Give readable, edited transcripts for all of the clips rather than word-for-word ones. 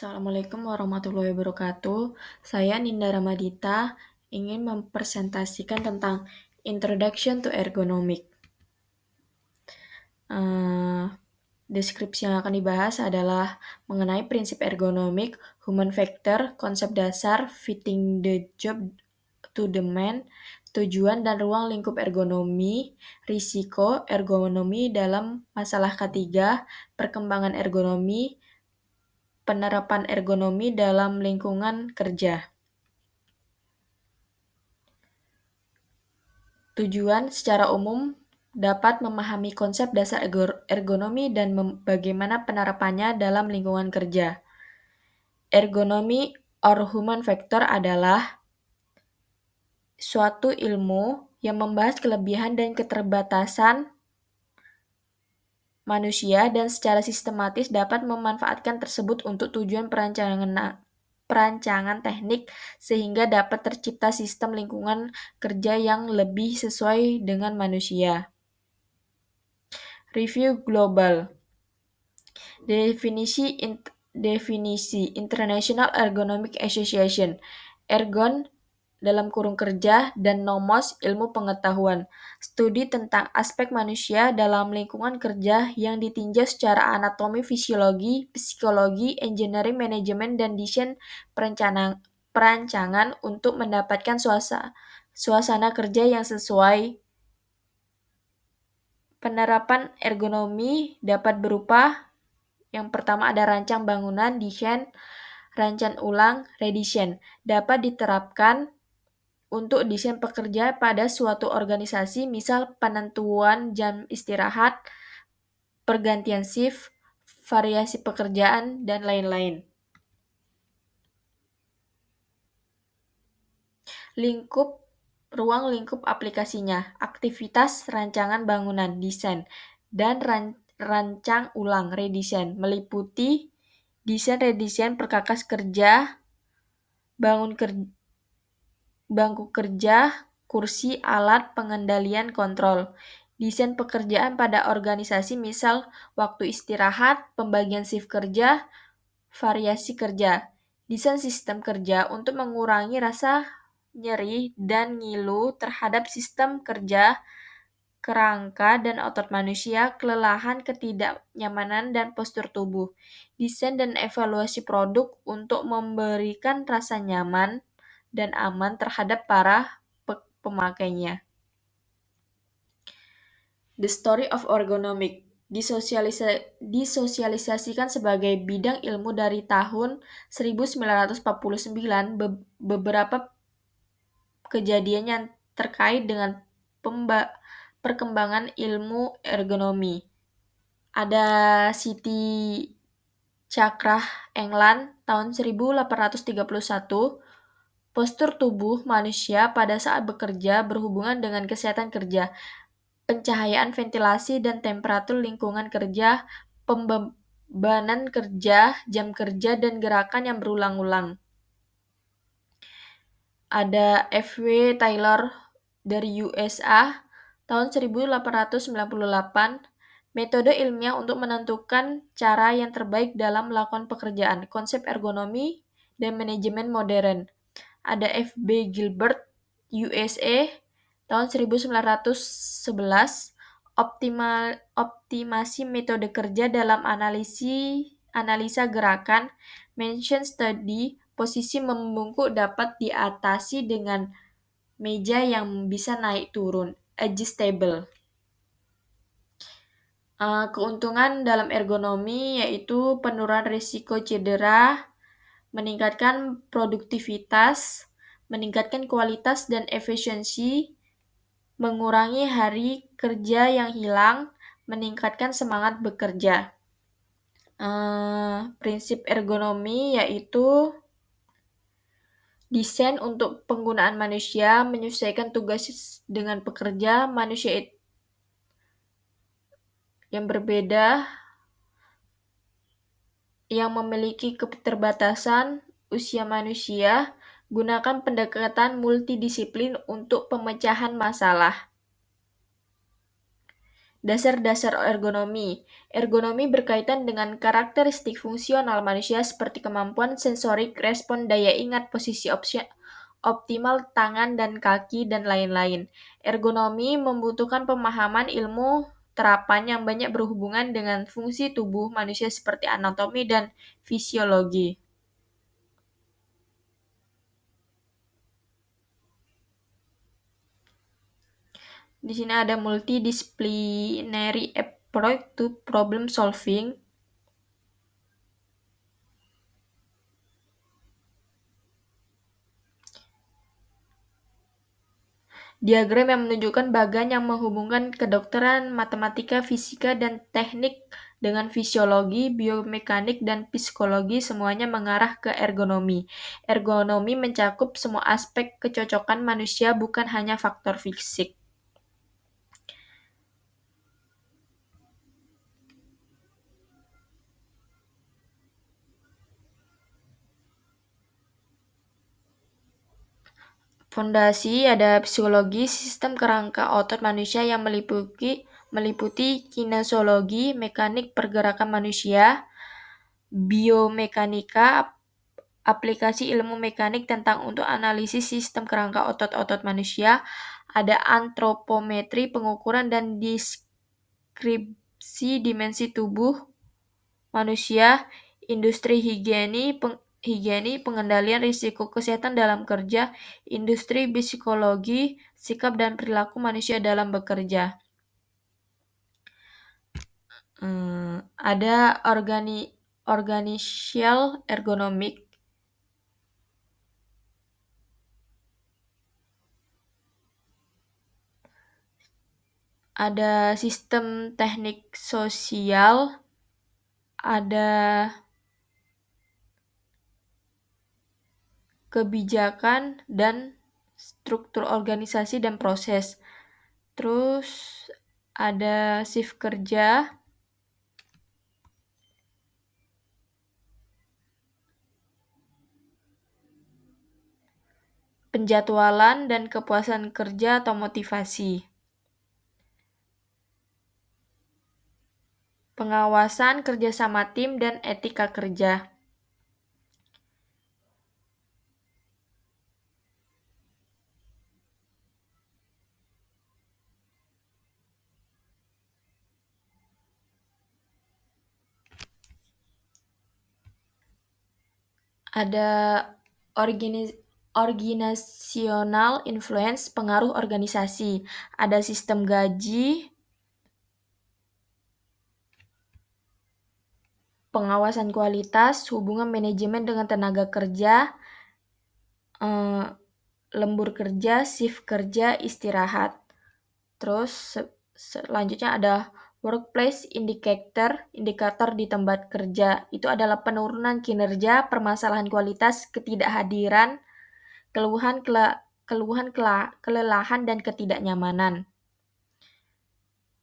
Assalamualaikum warahmatullahi wabarakatuh. Saya Ninda Ramadita ingin mempresentasikan tentang Introduction to Ergonomic. Eh, Deskripsi yang akan dibahas adalah mengenai prinsip ergonomik, human factor, konsep dasar, fitting the job to the man, tujuan dan ruang lingkup ergonomi, risiko ergonomi dalam masalah ketiga, perkembangan ergonomi, penerapan ergonomi dalam lingkungan kerja. Tujuan secara umum dapat memahami konsep dasar ergonomi dan bagaimana penerapannya dalam lingkungan kerja. Ergonomi or human factor adalah suatu ilmu yang membahas kelebihan dan keterbatasan manusia dan secara sistematis dapat memanfaatkan tersebut untuk tujuan perancangan teknik sehingga dapat tercipta sistem lingkungan kerja yang lebih sesuai dengan manusia. Review global. Definisi International Ergonomic Association, Ergon (kerja) dan Nomos ilmu pengetahuan, studi tentang aspek manusia dalam lingkungan kerja yang ditinjau secara anatomi, fisiologi, psikologi, engineering, manajemen, dan desain perancangan untuk mendapatkan suasana kerja yang sesuai. Penerapan ergonomi dapat berupa yang pertama ada rancang bangunan, desain, rancang ulang, redesign. Dapat diterapkan untuk desain pekerja pada suatu organisasi, misal penentuan jam istirahat, pergantian shift, variasi pekerjaan, dan lain-lain. Ruang lingkup aplikasinya, aktivitas rancangan bangunan, desain, dan rancang ulang, redesign, meliputi desain redesign perkakas kerja, bangku kerja, kursi, alat, pengendalian, kontrol. Desain pekerjaan pada organisasi misal waktu istirahat, pembagian shift kerja, variasi kerja. Desain sistem kerja untuk mengurangi rasa nyeri dan ngilu terhadap sistem kerja, kerangka dan otot manusia, kelelahan, ketidaknyamanan, dan postur tubuh. Desain dan evaluasi produk untuk memberikan rasa nyaman dan aman terhadap para pemakainya. The Story of Ergonomic disosialisasikan sebagai bidang ilmu dari tahun 1949. Beberapa kejadian yang terkait dengan perkembangan ilmu ergonomi. Ada Siti Cakrah England tahun 1831. Postur tubuh manusia pada saat bekerja berhubungan dengan kesehatan kerja, pencahayaan, ventilasi, dan temperatur lingkungan kerja, pembebanan kerja, jam kerja, dan gerakan yang berulang-ulang. Ada F.W. Taylor dari USA tahun 1898. Metode ilmiah untuk menentukan cara yang terbaik dalam melakukan pekerjaan, konsep ergonomi, dan manajemen modern. Ada F.B. Gilbert, USA, tahun 1911, optimasi metode kerja dalam analisa gerakan, mention study, posisi membungkuk dapat diatasi dengan meja yang bisa naik turun, adjustable. Keuntungan dalam ergonomi yaitu penurunan risiko cedera, meningkatkan produktivitas, meningkatkan kualitas dan efisiensi, mengurangi hari kerja yang hilang, meningkatkan semangat bekerja. Prinsip ergonomi yaitu desain untuk penggunaan manusia, menyesuaikan tugas dengan pekerja, manusia yang berbeda, yang memiliki keterbatasan, usia manusia, gunakan pendekatan multidisiplin untuk pemecahan masalah. Dasar-dasar ergonomi. Ergonomi berkaitan dengan karakteristik fungsional manusia seperti kemampuan sensorik, respon daya ingat, posisi optimal tangan dan kaki, dan lain-lain. Ergonomi membutuhkan pemahaman ilmu terapan yang banyak berhubungan dengan fungsi tubuh manusia seperti anatomi dan fisiologi. Di sini ada multidisciplinary approach to problem solving. Diagram yang menunjukkan bagan yang menghubungkan kedokteran, matematika, fisika, dan teknik dengan fisiologi, biomekanik, dan psikologi semuanya mengarah ke ergonomi. Ergonomi mencakup semua aspek kecocokan manusia, bukan hanya faktor fisik. Fondasi ada psikologi sistem kerangka otot manusia yang meliputi kinesiologi, mekanik pergerakan manusia, biomekanika, aplikasi ilmu mekanik tentang untuk analisis sistem kerangka otot-otot manusia, ada antropometri pengukuran dan deskripsi dimensi tubuh manusia, industri higieni, pengendalian risiko kesehatan dalam kerja, industri psikologi, sikap dan perilaku manusia dalam bekerja. Ada organizational ergonomic. Ada sistem teknik sosial, ada kebijakan dan struktur organisasi dan proses. Terus ada shift kerja, penjadwalan dan kepuasan kerja atau motivasi. Pengawasan, kerjasama tim, dan etika kerja. Ada organizational influence, pengaruh organisasi. Ada sistem gaji, pengawasan kualitas, hubungan manajemen dengan tenaga kerja, lembur kerja, shift kerja, istirahat. Terus selanjutnya ada workplace indicator, indikator di tempat kerja. Itu adalah penurunan kinerja, permasalahan kualitas, ketidakhadiran, kelelahan dan ketidaknyamanan.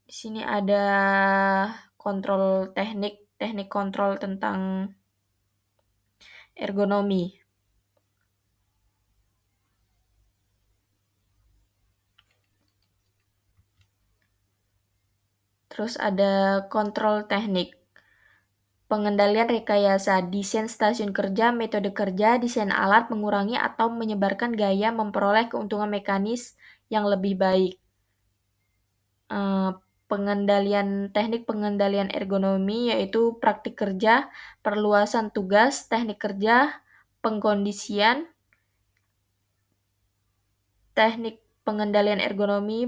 Di sini ada kontrol teknik kontrol tentang ergonomi. Terus ada kontrol teknik. Pengendalian rekayasa, desain stasiun kerja, metode kerja, desain alat, mengurangi atau menyebarkan gaya, memperoleh keuntungan mekanis yang lebih baik. Teknik pengendalian ergonomi yaitu praktik kerja, perluasan tugas, teknik kerja, pengkondisian, teknik pengendalian ergonomi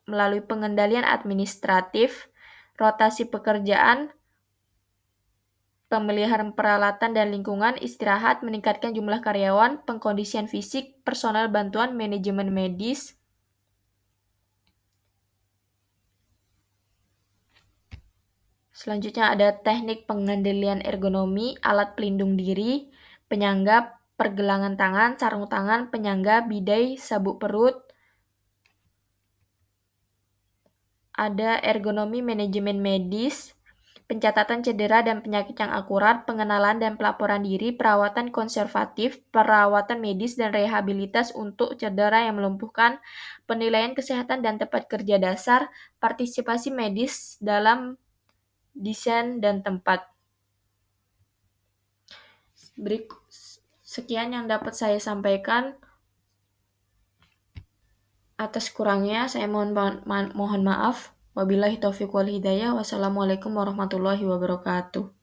melalui pengendalian administratif, rotasi pekerjaan, pemeliharaan peralatan dan lingkungan, istirahat, meningkatkan jumlah karyawan, pengkondisian fisik, personal bantuan, manajemen medis. Selanjutnya ada teknik pengendalian ergonomi, alat pelindung diri, penyangga, pergelangan tangan, sarung tangan, penyangga, bidai, sabuk perut. Ada ergonomi manajemen medis, pencatatan cedera dan penyakit yang akurat, pengenalan dan pelaporan diri, perawatan konservatif, perawatan medis dan rehabilitas untuk cedera yang melumpuhkan, penilaian kesehatan dan tempat kerja dasar, partisipasi medis dalam desain dan tempat. Sekian yang dapat saya sampaikan. Atas kurangnya saya mohon maaf. Wabillahi taufiq wal hidayah. Wassalamualaikum warahmatullahi wabarakatuh.